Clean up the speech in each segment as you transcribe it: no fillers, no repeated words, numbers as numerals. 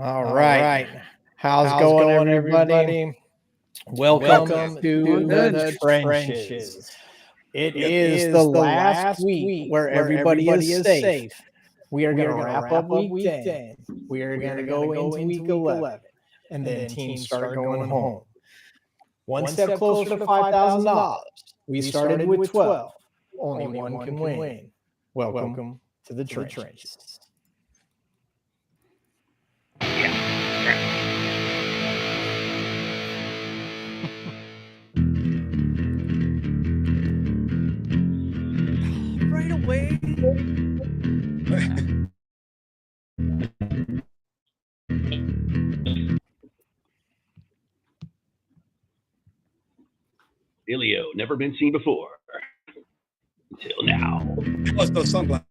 All right. How's going, everybody? Welcome to the trenches. It is the last week where everybody is safe. We are going to wrap up week 10. We are going to go into week 11. And then teams start going home. One step closer to $5,000. We started with 12. Only one can win. Welcome to the trenches. Right away. Ilio, never been seen before. Until now. Plus those sunglasses.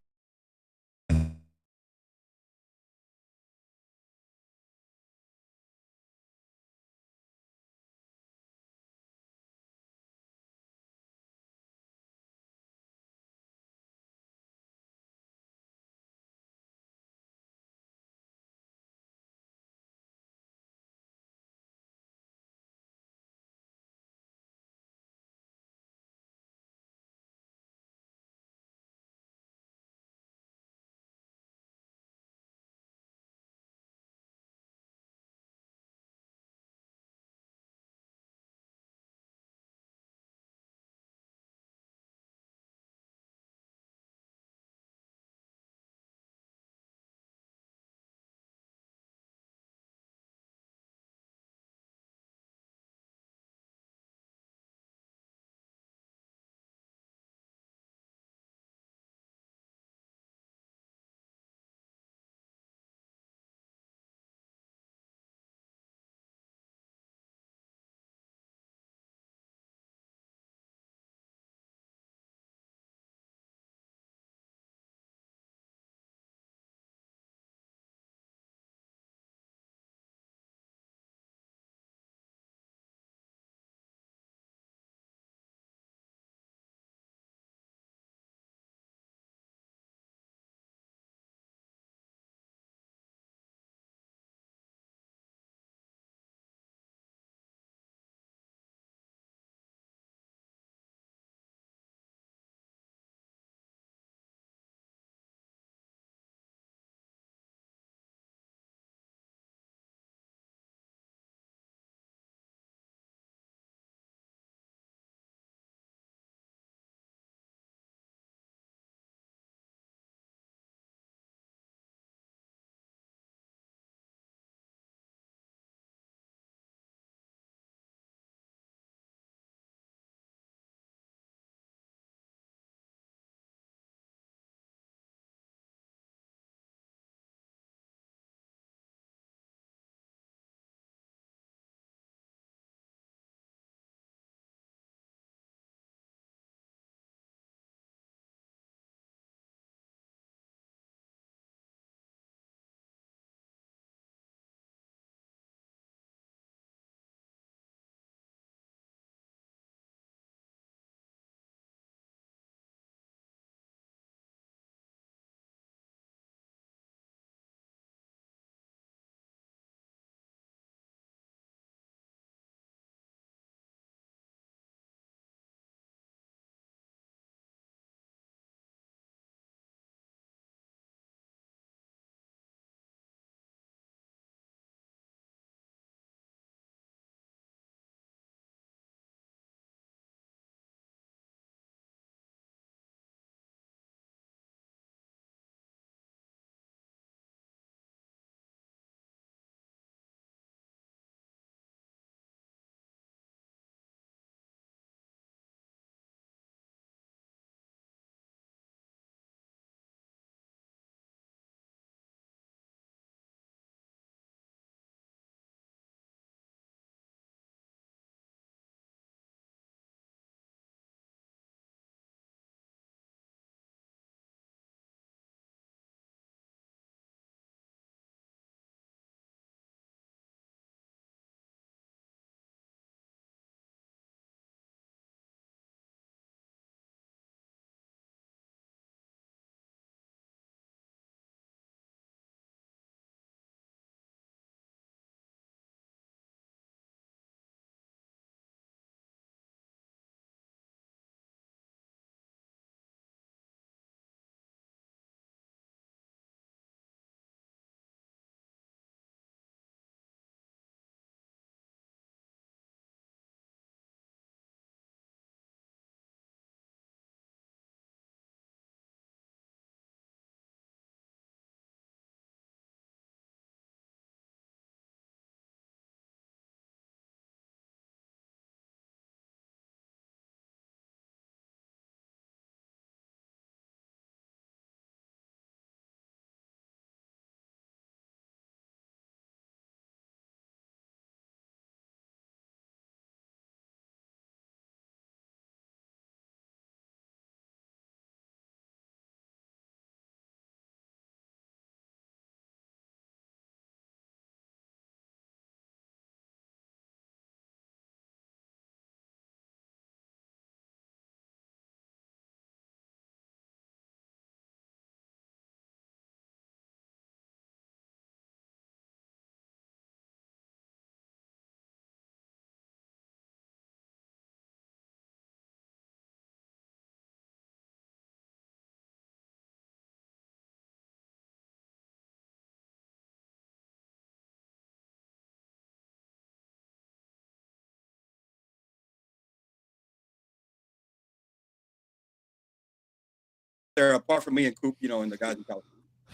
there apart from me and Coop, and the guys in California.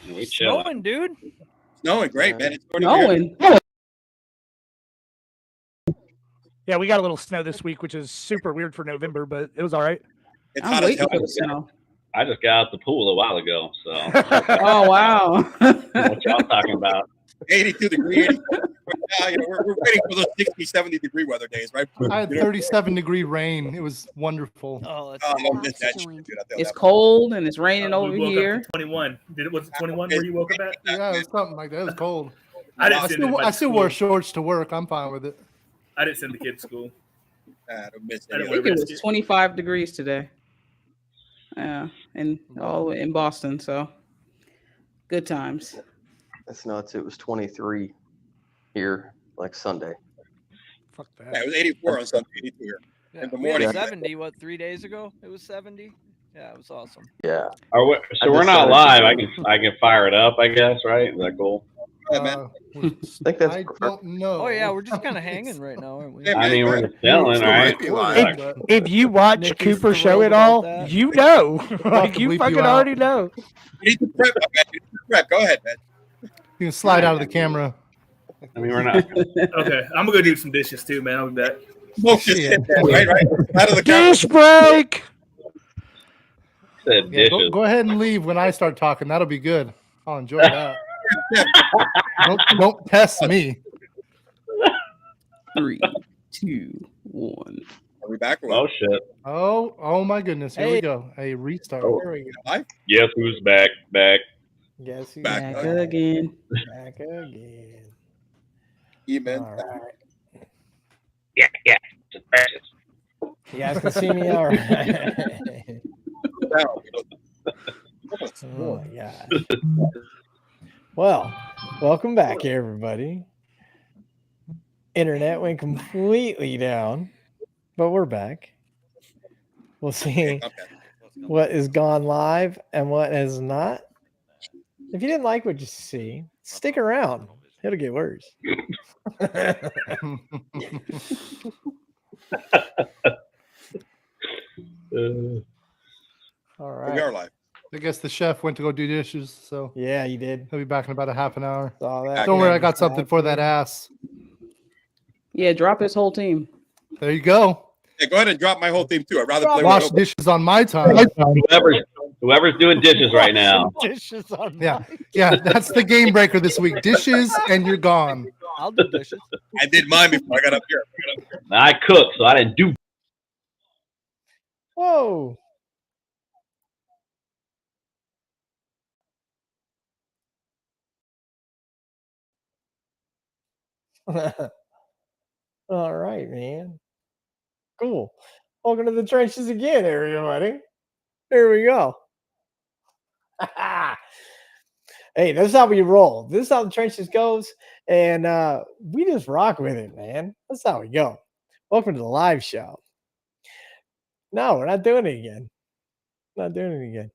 We chilling. Snowing, dude. Snowing, great, man. It's Snowing. Yeah, we got a little snow this week, which is super weird for November, but it was all right. It's I'm hot as waiting hell. for the snow. I just got out the pool a while ago, so Oh wow. what y'all talking about? 82 degree. 80. Yeah, we're waiting for those 60, 70 degree weather days, right? I had 37-degree rain. It was wonderful. Oh, that's I cool. miss that shit, dude. I tell It's that. cold and it's raining over we woke here. up to 21. Was it 21 where you woke up at? Yeah, it was something like that. It was cold. I still wore shorts to work. I'm fine with it. I didn't send the kids to school. I don't miss I any didn't of I it. think it was 25 degrees today. Yeah, and all in Boston, so good times. That's nuts. It was 23 here, like Sunday. Fuck that. Yeah, it was 84 on Sunday, 82 here. Yeah, In the we had morning. 70, 3 days ago? It was 70. Yeah, it was awesome. Yeah. So we're not live. I can fire it up, I guess, right? Is that cool? Yeah, man. I think that's I perfect. don't know. Oh, yeah, we're just kind of hanging right now, aren't we? Yeah, I mean, we're just chilling, Still right? might be live. If you watch Nikki's Cooper show thrilled it about all, that. you know. like to you bleep fucking you out. already know. You need to prep, man. You need to prep. Go ahead, man. You can slide out of the camera. I mean, we're not. Okay, I'm gonna go do some dishes too, man. I'll be back. Smoke just Yeah. hit that, right? Out of the camera. Dish break. Said Yeah, dishes. go ahead and leave when I start talking. That'll be good. I'll enjoy that. don't test me. 3, 2, 1. Are we back? Or Oh what? shit! Oh my goodness. Here we Hey. go. A restart. Oh. There we go. Live? Guess who's back? Back. Guess who's Back Back again. back again. Even. All right. Yeah. Just precious. You guys can see me all right. Oh my God. Well, welcome back, everybody. Internet went completely down, but we're back. We'll see Okay. what is gone live and what is not. If you didn't like what you see, stick around. It'll get worse. All We right. are live. I guess the chef went to go do dishes, so Yeah, you did. he'll be back in about a half an hour. Saw that. Don't worry, I got something for that ass. Yeah, drop his whole team. There you go. Hey, go ahead and drop my whole team too. I'd rather play Wash with dishes on my time. Whoever's doing dishes right now. Dishes on Yeah, yeah, that's the game breaker this week. Dishes, and you're gone. I'll do dishes. I did mine before I got up here. I cooked, so I didn't do. Whoa. All right, man. Cool. Welcome to the trenches again, everybody. Here we go. Hey, this is how we roll. This is how the trenches goes, and we just rock with it, man. That's how we go. Welcome to the live show. No, we're not doing it again. Not doing it again.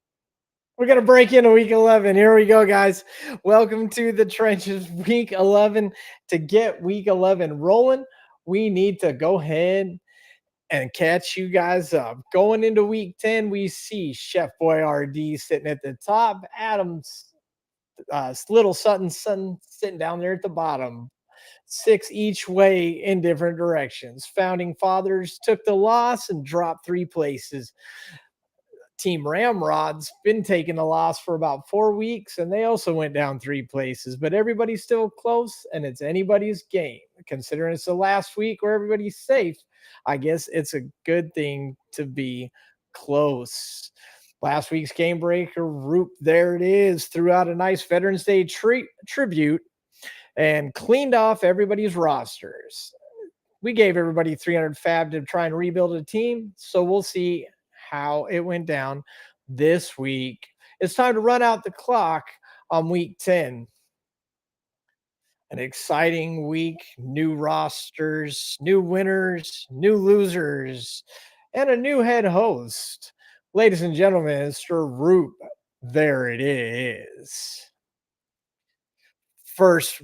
We're going to break into week 11. Here we go, guys. Welcome to the trenches, week 11. To get week 11 rolling, we need to go ahead and catch you guys up. Going into week 10, we see Chef Boyardee sitting at the top, Adam's little Sutton sitting down there at the bottom. 6 each way in different directions. Founding Fathers took the loss and dropped 3 places. Team Ramrod's been taking a loss for about 4 weeks, and they also went down 3 places, but everybody's still close, and it's anybody's game. Considering it's the last week where everybody's safe, I guess it's a good thing to be close. Last week's game breaker, Roop, there it is, threw out a nice Veterans Day tribute and cleaned off everybody's rosters. We gave everybody 300 fab to try and rebuild a team, so we'll see how it went down this week. It's time to run out the clock on week 10. An exciting week, new rosters, new winners, new losers, and a new head host. Ladies and gentlemen, Mr. Roop, there it is. First,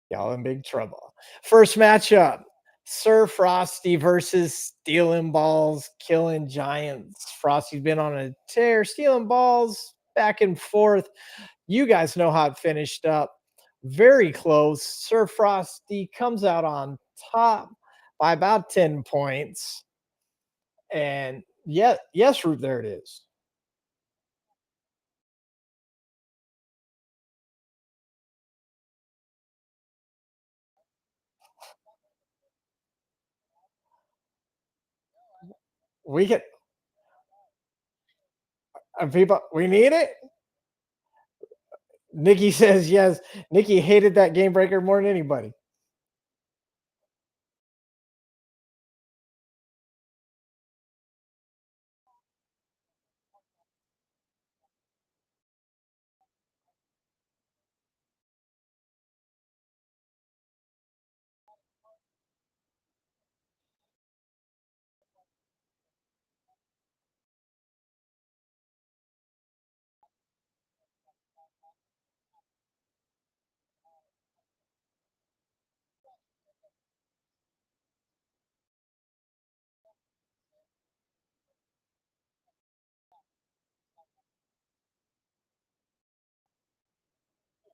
y'all in big trouble. First matchup, Sir Frosty versus stealing balls, killing giants. Frosty's been on a tear, stealing balls back and forth. You guys know how it finished up. Very close. Sir Frosty comes out on top by about 10 points. And yes, Root, there it is. We get people, we need it. Nikki says yes. Nikki hated that game breaker more than anybody.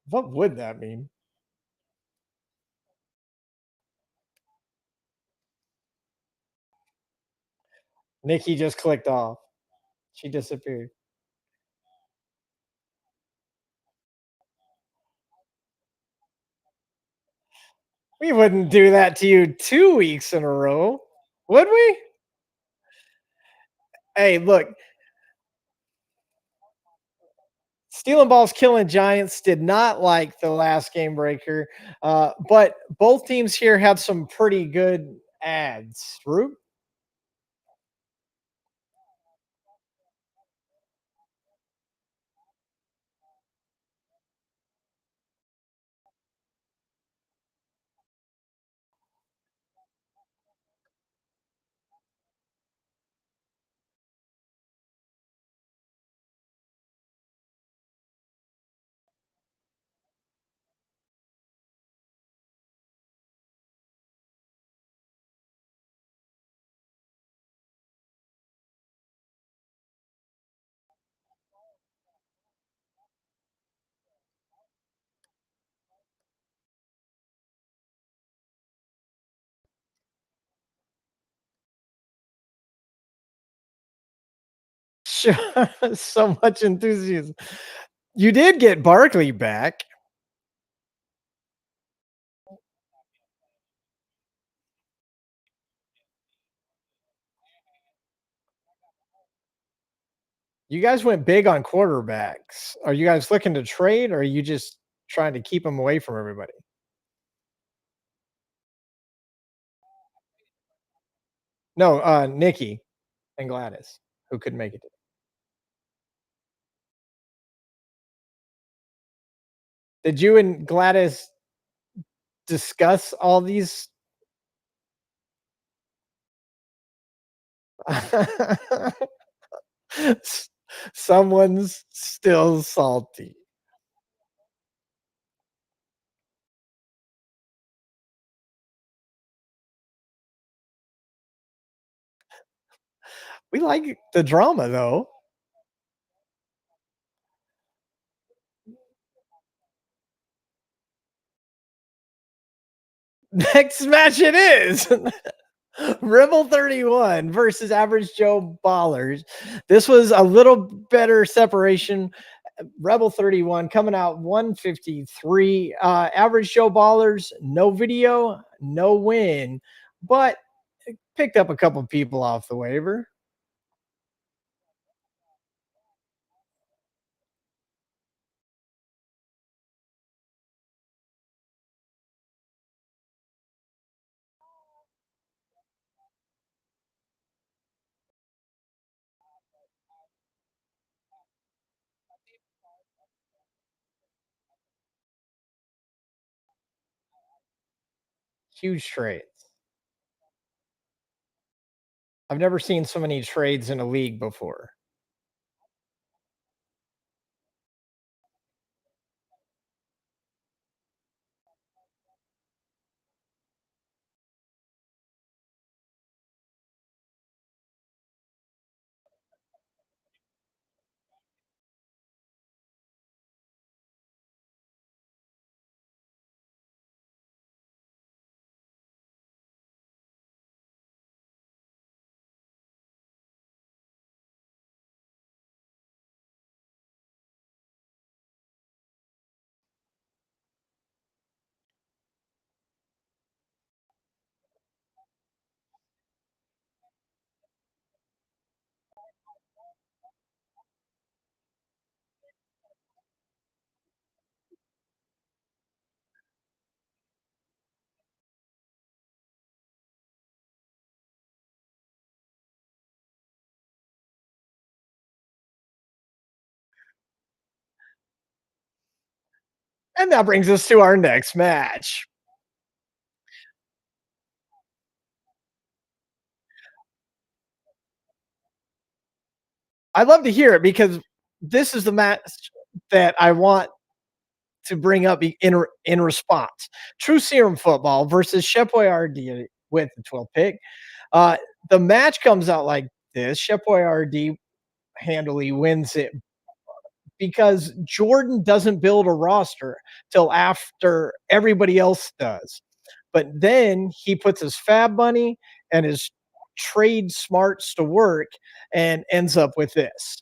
What would that mean? Nikki just clicked off. She disappeared. We wouldn't do that to you 2 weeks in a row, would we? Hey, look, stealing balls, killing giants did not like the last game breaker, but both teams here had some pretty good ads. Root? Sure. So much enthusiasm. You did get Barkley back. You guys went big on quarterbacks. Are you guys looking to trade, or are you just trying to keep them away from everybody? No, Nikki and Gladys, who couldn't make it. Did you and Gladys discuss all these? Someone's still salty. We like the drama though. Next match it is. Rebel 31 versus Average Joe Ballers. This was a little better separation. Rebel 31 coming out 153. Average Joe Ballers, no video, no win, but picked up a couple people off the waiver. Huge trades. I've never seen so many trades in a league before. And that brings us to our next match. I'd love to hear it because this is the match that I want to bring up in response. True Serum Football versus Shep Boyardee with the 12th pick. Uh, the match comes out like this. Shep Boyardee handily wins it because Jordan doesn't build a roster till after everybody else does. But then he puts his fab money and his trade smarts to work and ends up with this.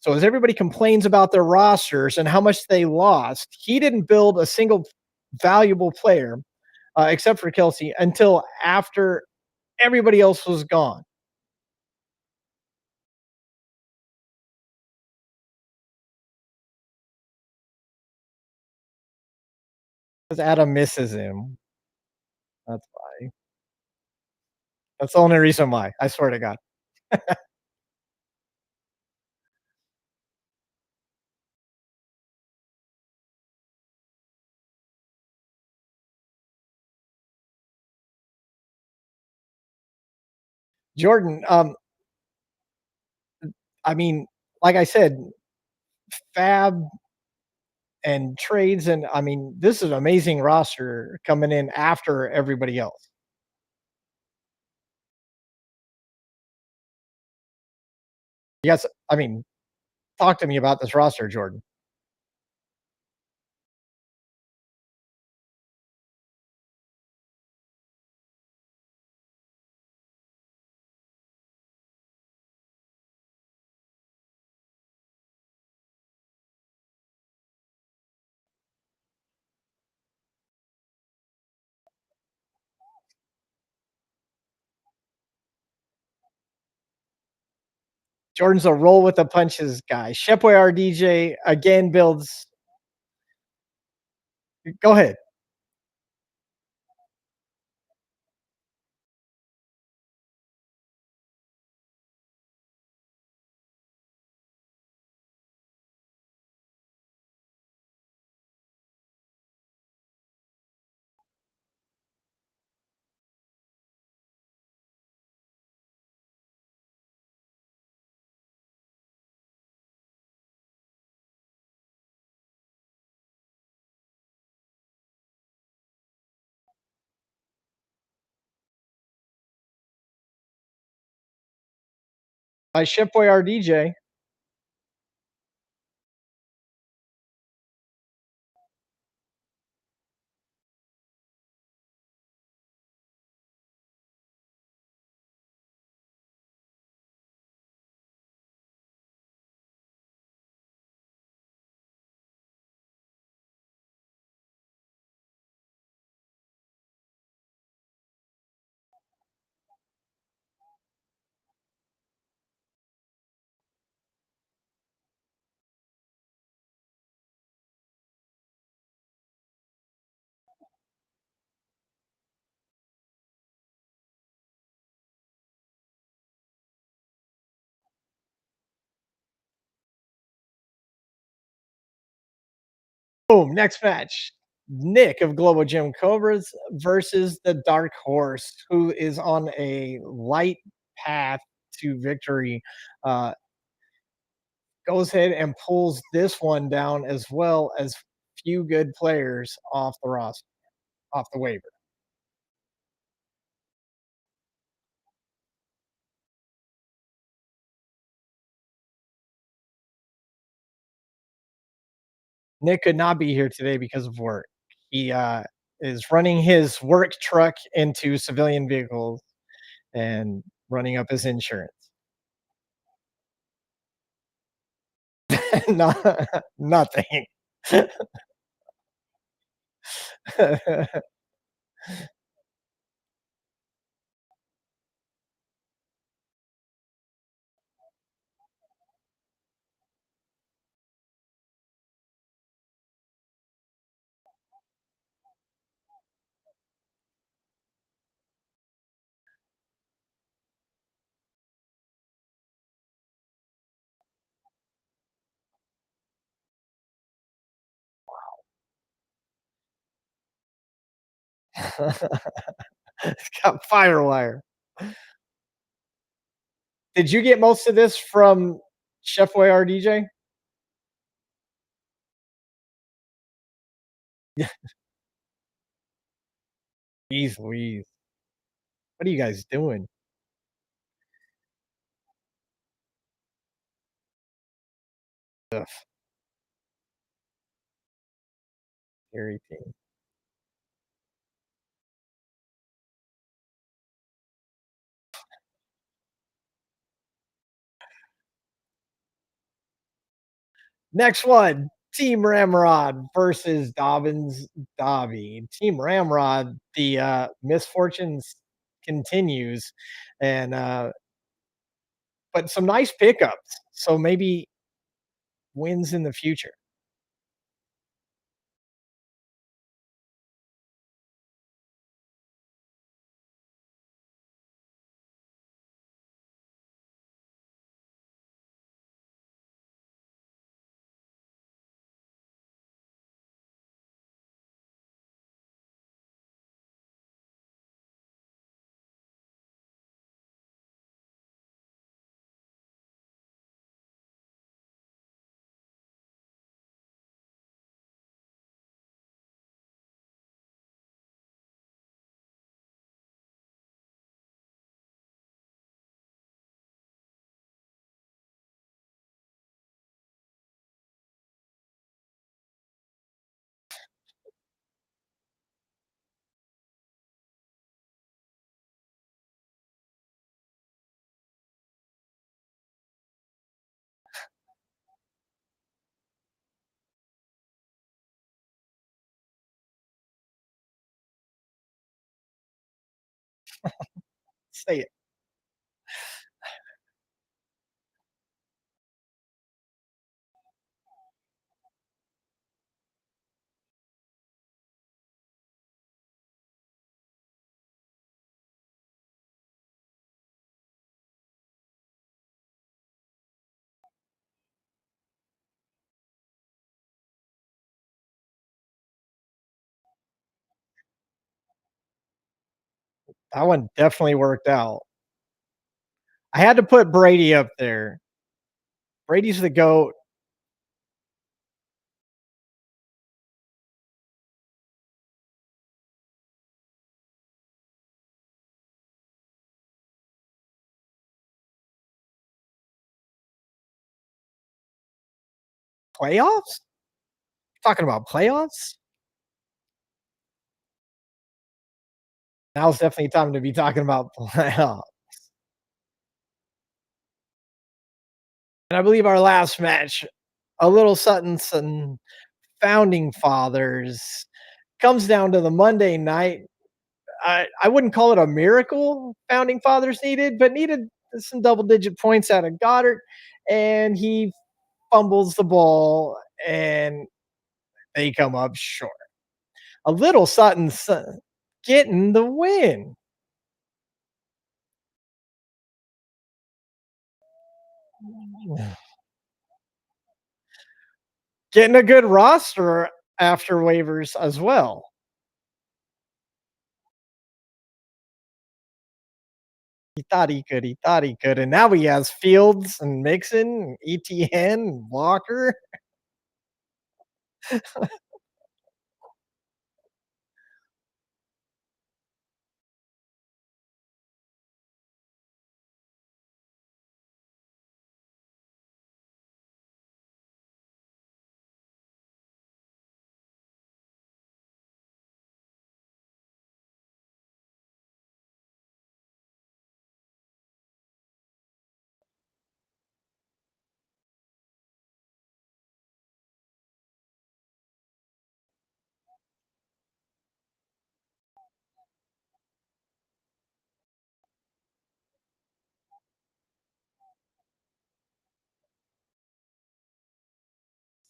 So as everybody complains about their rosters and how much they lost, he didn't build a single valuable player except for Kelsey until after everybody else was gone. Because Adam misses him. That's why. That's the only reason why. I swear to God. Jordan, I mean, like I said, Fab and trades, and I mean, this is an amazing roster coming in after everybody else. Yes, I mean, talk to me about this roster, Jordan. Jordan's a roll with the punches guy. Shepway RDJ again builds. Go ahead. By Shipboy RDJ. Boom. Next match. Nick of Global Gym Cobras versus the Dark Horse, who is on a light path to victory. Goes ahead and pulls this one down as well as few good players off the roster, off the waiver. Nick could not be here today because of work. He is running his work truck into civilian vehicles and running up his insurance. Nothing. It's got firewire. Did you get most of this from Chef Boyardee, DJ? Yeah. Jeez Louise. What are you guys doing? Ugh, irritating. Next one, Team Ramrod versus Dobbins Dobby. Team Ramrod, the misfortunes continues, and but some nice pickups. So maybe wins in the future. Say it. That one definitely worked out. I had to put Brady up there. Brady's the GOAT. Playoffs? Talking about playoffs? Now's definitely time to be talking about playoffs. And I believe our last match, a little Sutton Sutton founding fathers, comes down to the Monday night. I wouldn't call it a miracle founding fathers needed, but needed some double digit points out of Goddard, and he fumbles the ball, and they come up short. A little Sutton Sutton getting the win. Getting a good roster after waivers as well. He thought he could, and now he has Fields and Mixon, ETN, Walker.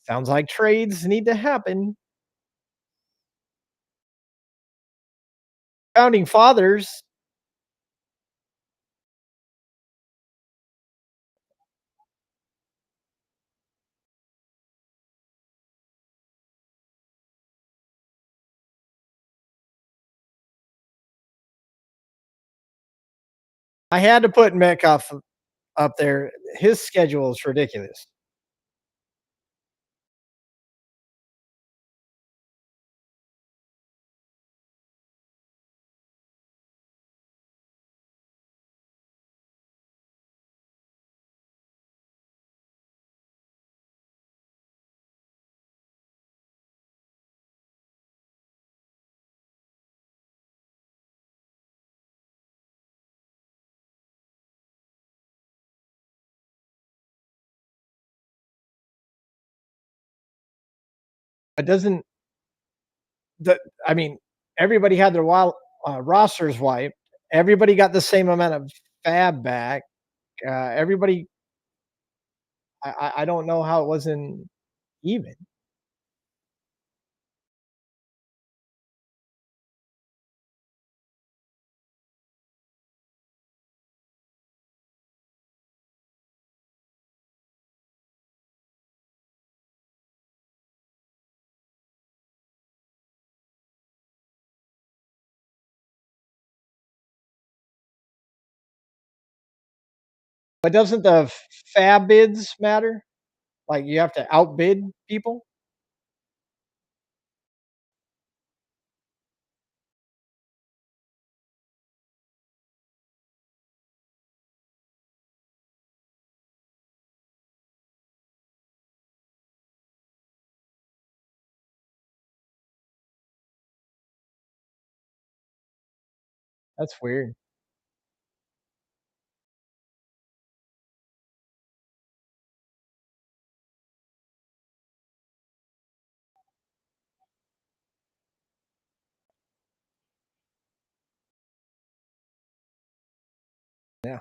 Sounds like trades need to happen. Founding fathers. I had to put Metcalf up there. His schedule is ridiculous. It doesn't the I mean, everybody had their wild rosters wiped. Everybody got the same amount of fab back. Everybody, I don't know how it wasn't even. But doesn't the fab bids matter? Like you have to outbid people. That's weird. Yeah.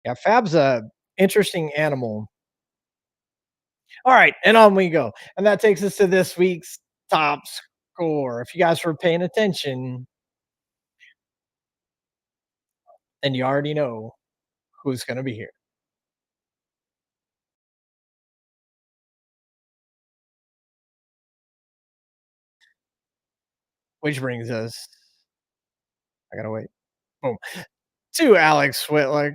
Yeah, fab's a interesting animal. All right, and on we go. And that takes us to this week's top score. If you guys were paying attention, then you already know who's going to be here. Which brings us, I gotta wait. Boom. To Alex Whitlock,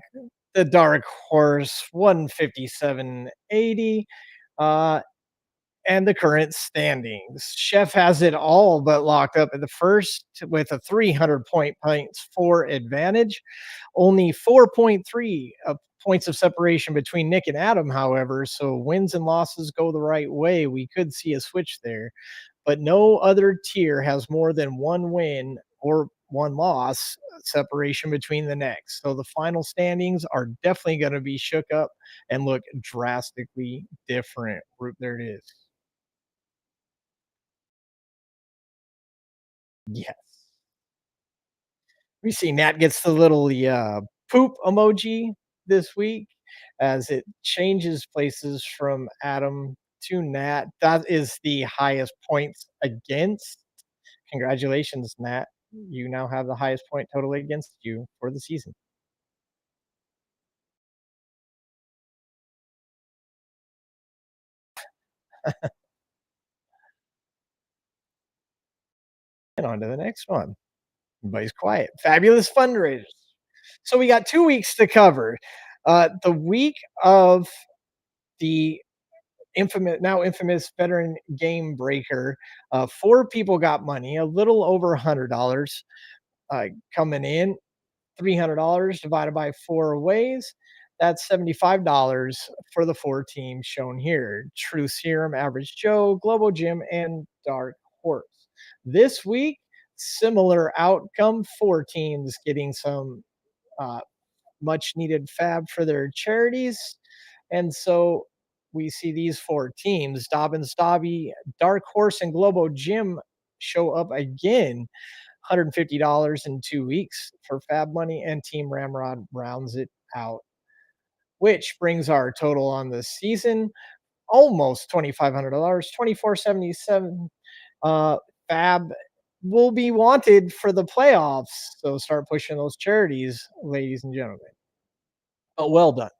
the dark horse, 157.80. Uh, and the current standings. Chef has it all but locked up at the first with a 300 points for advantage. Only 4.3 points of separation between Nick and Adam, however. So wins and losses go the right way. We could see a switch there, but no other tier has more than one win or one loss separation between the next. So the final standings are definitely going to be shook up and look drastically different. There it is. Yes. We see Nat gets the little poop emoji this week as it changes places from Adam to Nat. That is the highest points against. Congratulations, Nat. You now have the highest point total against you for the season. And on to the next one. Everybody's quiet. Fabulous fundraisers. So we got 2 weeks to cover. The week of the infamous veteran game breaker. Four people got money, a little over $100 coming in. $300 divided by 4 ways. That's $75 for the 4 teams shown here: True Serum, Average Joe, Global Gym, and Dark Horse. This week, similar outcome: 4 teams getting some uh, much needed fab for their charities. And so we see these 4 teams, Dobbins Dobby, Dark Horse, and Globo Gym show up again. $150 in 2 weeks for fab money, and Team Ramrod rounds it out, which brings our total on the season almost $2,500, 2477. Fab will be wanted for the playoffs, so start pushing those charities, ladies and gentlemen. But well done.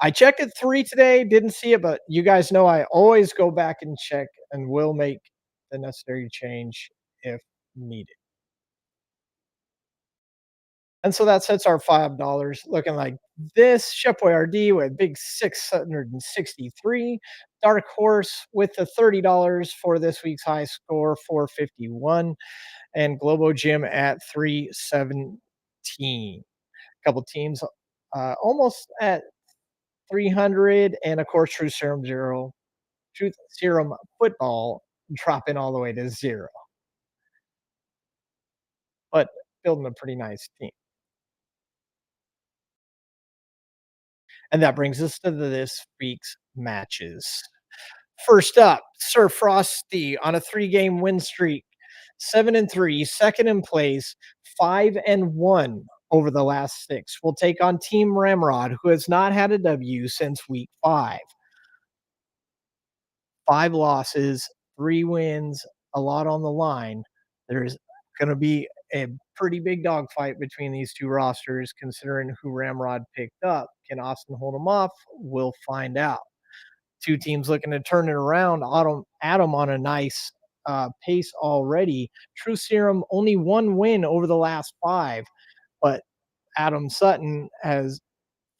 I checked at 3 today, didn't see it, but you guys know I always go back and check and will make the necessary change if needed. And so that sets our $5 looking like this. Chef Boyardee with big 663. Dark Horse with the $30 for this week's high score, 451. And Globo Gym at 317. A couple teams almost at 300. And of course, Truth Serum Football dropping all the way to 0. But building a pretty nice team. And that brings us to this week's matches. First up, Sir Frosty on a 3-game win streak, 7-3, second in place, 5-1 over the last 6. We'll take on Team Ramrod, who has not had a W since week 5. 5 losses, 3 wins, a lot on the line. There's going to be a pretty big dogfight between these two rosters, considering who Ramrod picked up. Can Austin hold them off? We'll find out. Two teams looking to turn it around. Adam on a nice pace already. True Serum only 1 win over the last 5, but Adam Sutton has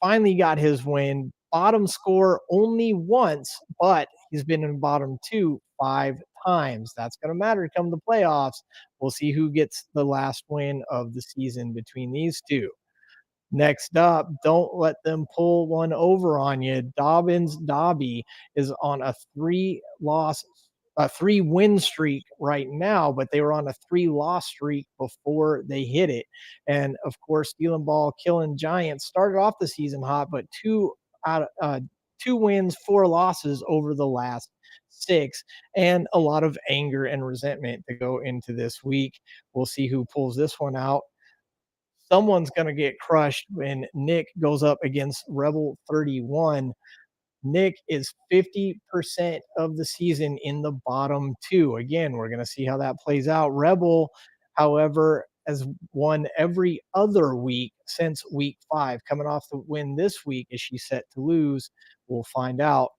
finally got his win. Bottom score only once, but he's been in bottom 2 5 times. That's going to matter come the playoffs. We'll see who gets the last win of the season between these two. Next up, don't let them pull one over on you. Dobbins Dobby is on a 3-win streak right now, but they were on a 3-loss streak before they hit it. And of course, Stealing Ball, Killing Giants started off the season hot, but 2 wins, 4 losses over the last 6, and a lot of anger and resentment to go into this week. We'll see who pulls this one out. Someone's going to get crushed when Nick goes up against Rebel 31. Nick is 50% of the season in the bottom 2. Again, we're going to see how that plays out. Rebel, however, has won every other week since week 5. Coming off the win this week, is she set to lose? We'll find out.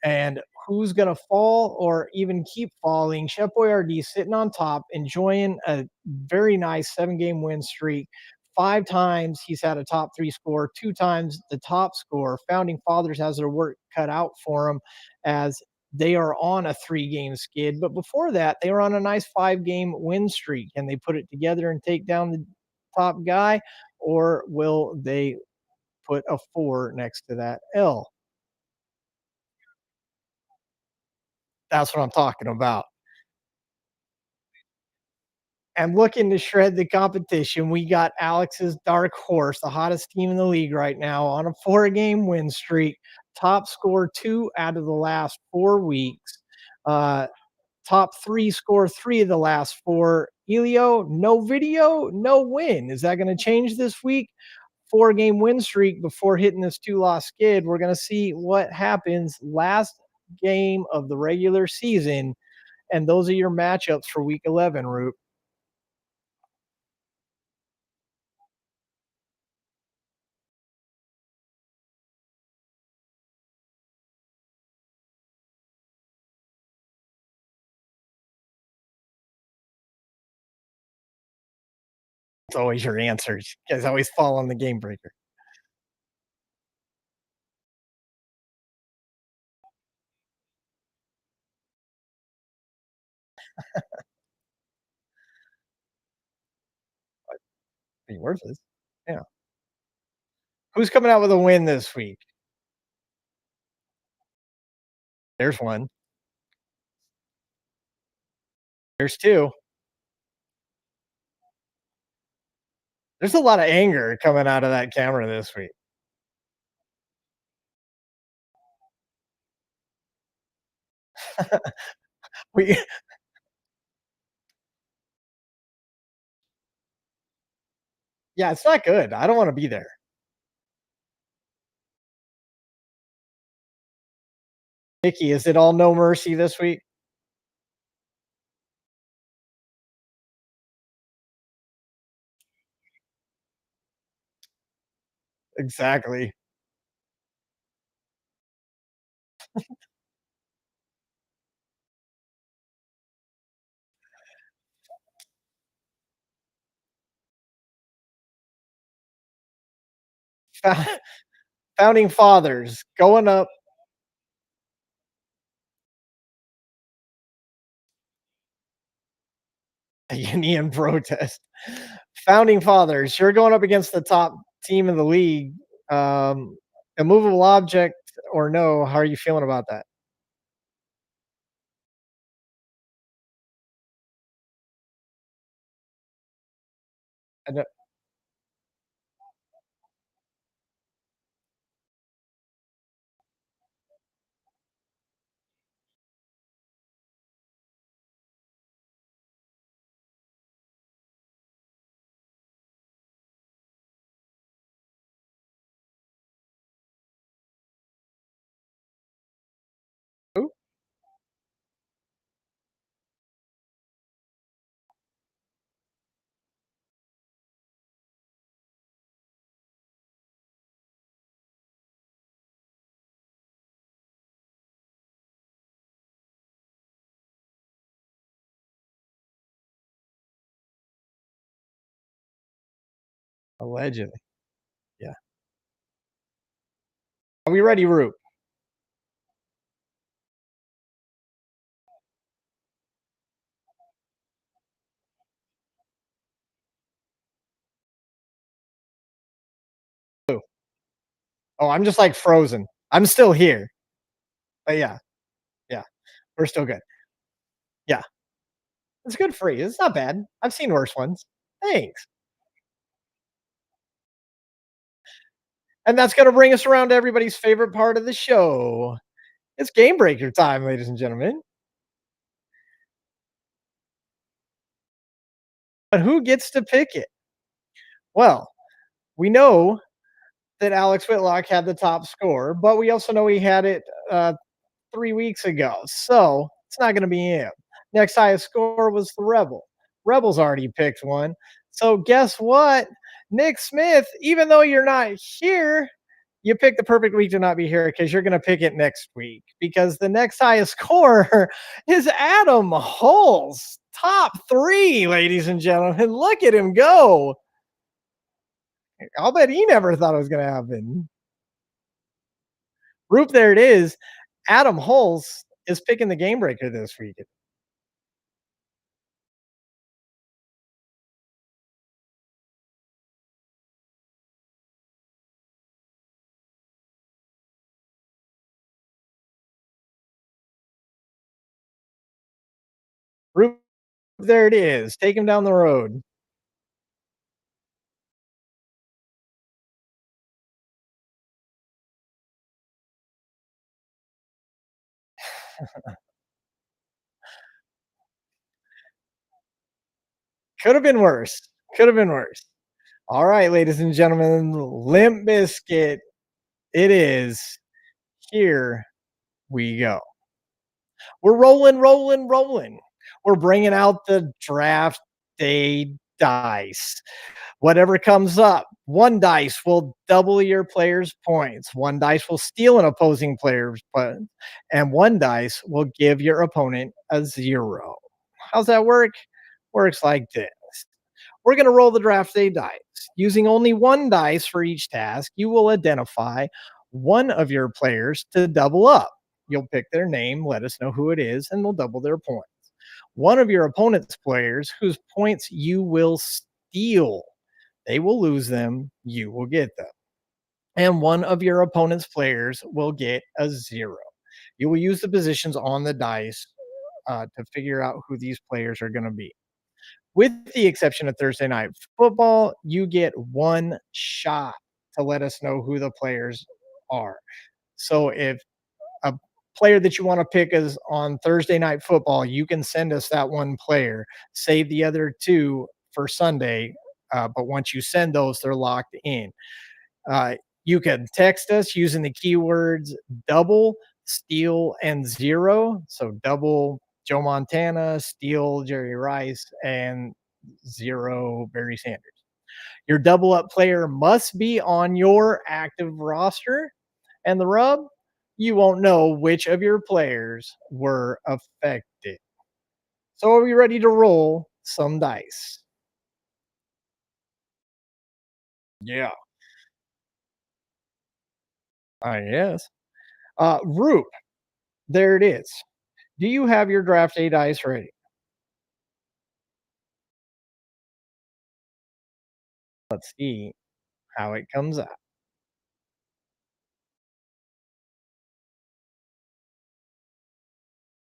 And who's going to fall or even keep falling? Chef Boyardee sitting on top, enjoying a very nice 7-game win streak. 5 times he's had a top 3 score, 2 times the top score. Founding Fathers has their work cut out for them as they are on a 3-game skid. But before that, they were on a nice 5-game win streak. Can they put it together and take down the top guy, or will they put a 4 next to that L? That's what I'm talking about. And looking to shred the competition, we got Alex's Dark Horse, the hottest team in the league right now, on a 4-game win streak. Top score 2 out of the last 4 weeks. Top 3 score 3 of the last 4. Elio, no video, no win. Is that going to change this week? 4-game win streak before hitting this 2-loss skid. We're going to see what happens last game of the regular season. And those are your matchups for week 11, Root. It's always your answers. You guys always fall on the game breaker. Be worthless. Yeah. Who's coming out with a win this week? There's one. There's 2. There's a lot of anger coming out of that camera this week. we Yeah, it's not good. I don't want to be there. Nikki, is it all no mercy this week? Exactly. Founding fathers going up. A Union protest. Founding fathers, you're going up against the top team in the league. Immovable object or no? How are you feeling about that? I know, allegedly. Yeah. Are we ready, Root? Oh, I'm just like frozen. I'm still here. But yeah, yeah, we're still good. Yeah, it's good for you. It's not bad. I've seen worse ones. Thanks. And that's going to bring us around to everybody's favorite part of the show. It's game breaker time, ladies and gentlemen. But who gets to pick it? Well, we know that Alex Whitlock had the top score, but we also know he had it 3 weeks ago. So it's not going to be him. Next highest score was the Rebel. Rebel's already picked one. So guess what? Nick Smith, even though you're not here, you picked the perfect week to not be here because you're going to pick it next week because the next highest score is Adam Hulse. Top three, ladies and gentlemen. Look at him go. I'll bet he never thought it was going to happen. Roop, there it is. Adam Hulse is picking the game breaker this week. Roop, there it is. Take him down the road. Could have been worse. Could have been worse. All right, ladies and gentlemen, Limp Biscuit. It is. Here we go. We're rolling, rolling, rolling. We're bringing out the draft day dice. Whatever comes up, one dice will double your player's points. One dice will steal an opposing player's points, and one dice will give your opponent a 0. How's that work? Works like this. We're going to roll the draft day dice. Using only one dice for each task, you will identify one of your players to double up. You'll pick their name, let us know who it is, and they'll double their points. One of your opponent's players whose points you will steal. They will lose them, you will get them. And one of your opponent's players will get a 0. You will use the positions on the dice to figure out who these players are going to be. With the exception of Thursday night football, you get one shot to let us know who the players are. So if a player that you want to pick is on Thursday night football, you can send us that one player, save the other two for Sunday. But once you send those, they're locked in. You can text us using the keywords double, steal, and 0. So double Joe Montana, steal Jerry Rice, and 0 Barry Sanders. Your double up player must be on your active roster. And the rub, you won't know which of your players were affected. So are we ready to roll some dice? Yeah. Yes. Roop, there it is. Do you have your draft day dice ready? Let's see how it comes out.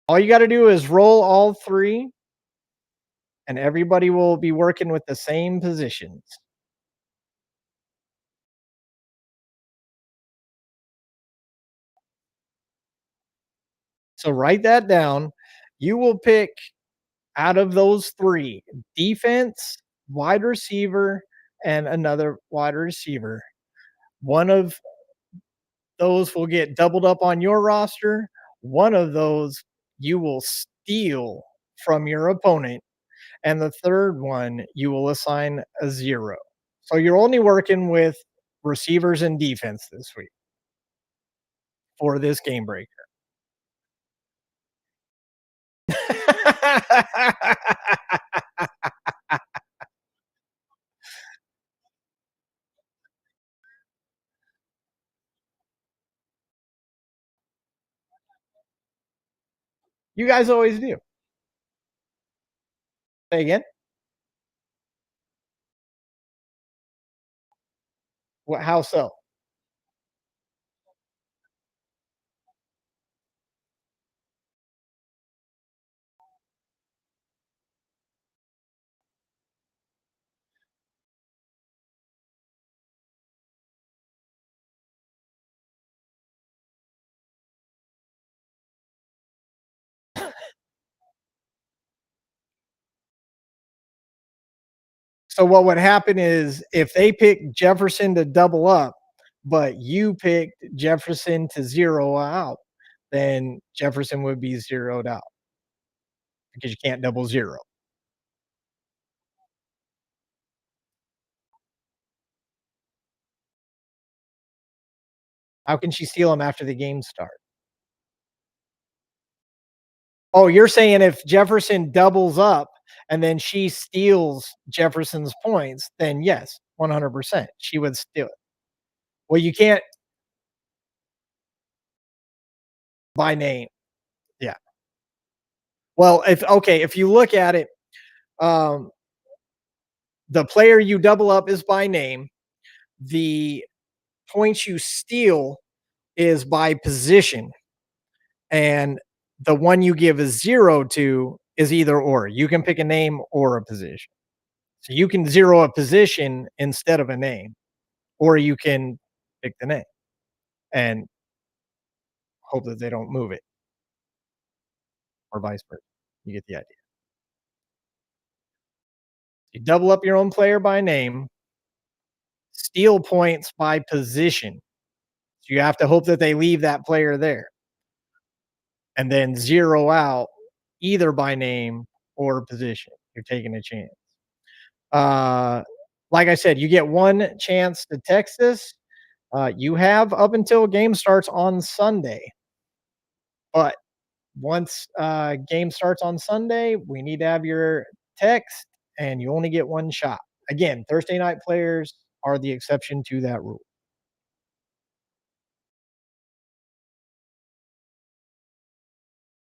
All you got to do is roll all three, and everybody will be working with the same positions. So write that down. You will pick out of those three: defense, wide receiver, and another wide receiver. One of those will get doubled up on your roster. One of those you will steal from your opponent. And the third one you will assign a 0. So you're only working with receivers and defense this week for this game breaker. You guys always do. Say again. What? How so? So what would happen is if they pick Jefferson to double up, but you picked Jefferson to 0 out, then Jefferson would be zeroed out because you can't double 0. How can she steal him after the game starts? Oh, you're saying if Jefferson doubles up and then she steals Jefferson's points, then yes, 100%, she would steal it. Well, you can't by name. Yeah. Well, if you look at it, um, the player you double up is by name. The points you steal is by position. And the one you give a 0 to is either or. You can pick a name or a position. So you can 0 a position instead of a name, or you can pick the name and hope that they don't move it, or vice versa. You get the idea. You double up your own player by name, steal points by position. So you have to hope that they leave that player there, and then 0 out either by name or position. You're taking a chance. Like I said, you get one chance to text us. You have up until game starts on Sunday. But once game starts on Sunday, we need to have your text, and you only get one shot. Again, Thursday night players are the exception to that rule.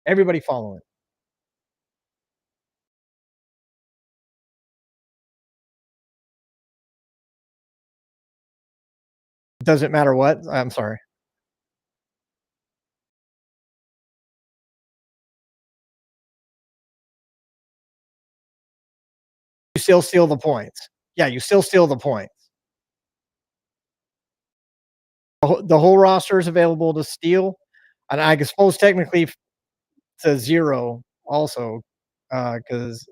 Everybody following. Doesn't matter what. I'm sorry. You still steal the points. Yeah, you still steal the points. The whole roster is available to steal, and I suppose technically it's a 0 also, because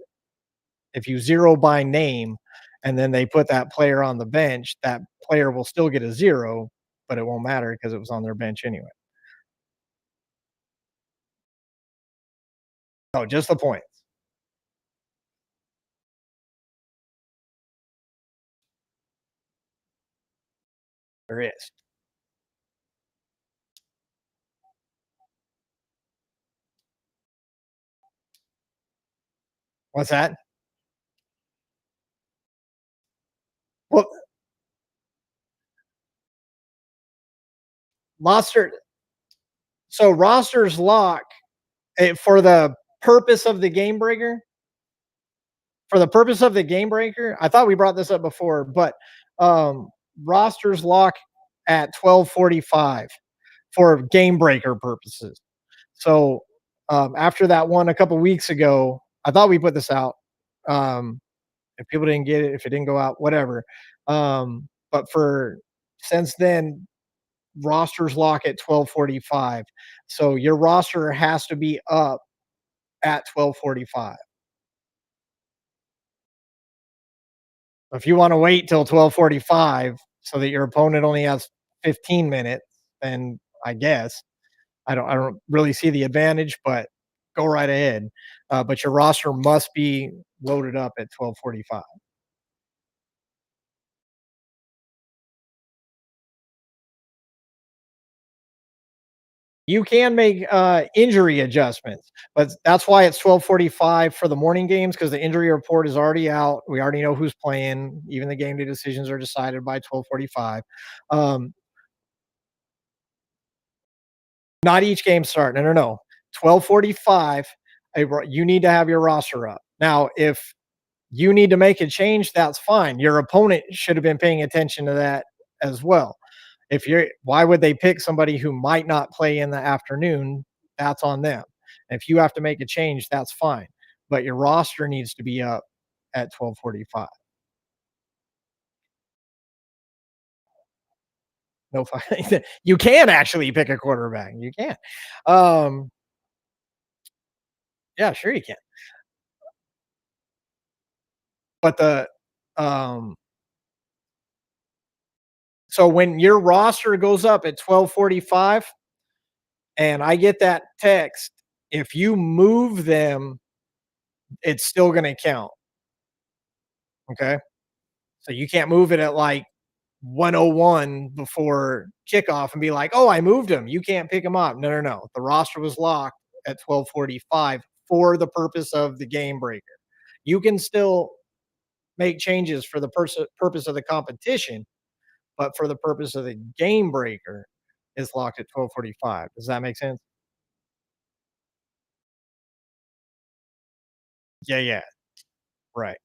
if you 0 by name and then they put that player on the bench, that player will still get a 0, but it won't matter because it was on their bench anyway. Oh, just the points. There is. What's that? Well, roster. So rosters lock for the purpose of the game breaker. For the purpose of the game breaker, I thought we brought this up before, but rosters lock at 12:45 for game breaker purposes. So after that one a couple weeks ago, I thought we put this out. If people didn't get it, if it didn't go out, whatever. But for since then, rosters lock at 12:45. So your roster has to be up at 12:45. If you want to wait till 12:45 so that your opponent only has 15 minutes, then I guess I don't really see the advantage, but go right ahead. But your roster must be loaded up at 12:45. You can make injury adjustments, but that's why it's 12:45 for the morning games because the injury report is already out. We already know who's playing. Even the game day decisions are decided by 12:45. Um, Not each game start. No, no, no. 12:45. You need to have your roster up. Now, if you need to make a change, that's fine. Your opponent should have been paying attention to that as well. Why would they pick somebody who might not play in the afternoon? That's on them. If you have to make a change, that's fine. But your roster needs to be up at 12:45. No, you can actually pick a quarterback. You can. Um, yeah, sure you can. But um, so when your roster goes up at 12:45 and I get that text, if you move them, it's still going to count. Okay. So you can't move it at like 101 before kickoff and be like, oh, I moved him. You can't pick him up. No, no, no. The roster was locked at 12:45 for the purpose of the game breaker. You can still make changes for the purpose of the competition, but for the purpose of the game breaker is locked at 12:45. Does that make sense? Yeah, yeah. Right.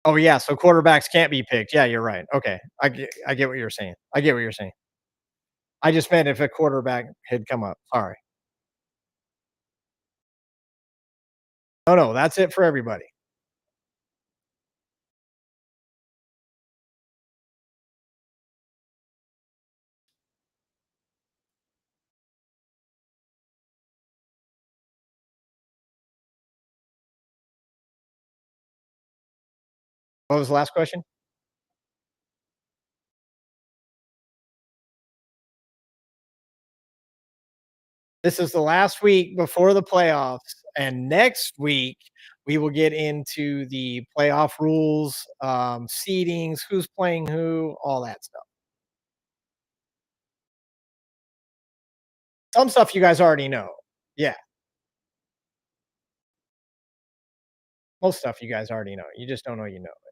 Oh, yeah, so quarterbacks can't be picked. Yeah, you're right. Okay. I get what you're saying. I get what you're saying. I just meant if a quarterback had come up. Sorry. No, no, that's it for everybody. What was the last question? This is the last week before the playoffs, and next week we will get into the playoff rules, seedings, who's playing who, all that stuff. Some stuff you guys already know. Yeah, most stuff you guys already know. You just don't know you know it.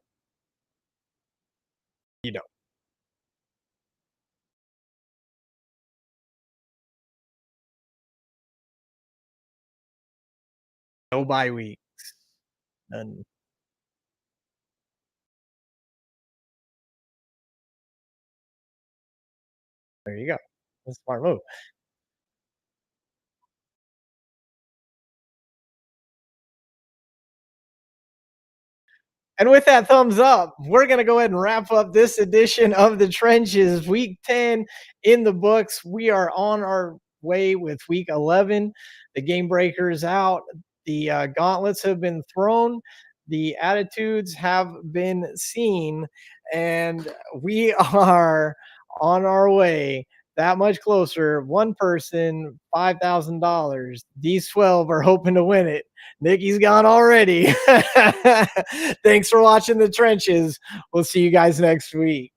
You don't. No bye week. None. There you go. That's a smart move. And with that thumbs up, we're going to go ahead and wrap up this edition of the Trenches. Week 10 in the books. We are on our way with week 11. The game breaker is out. The gauntlets have been thrown. The attitudes have been seen. And we are on our way that much closer. One person, $5,000. These 12 are hoping to win it. Nikki's gone already. Thanks for watching The Trenches. We'll see you guys next week.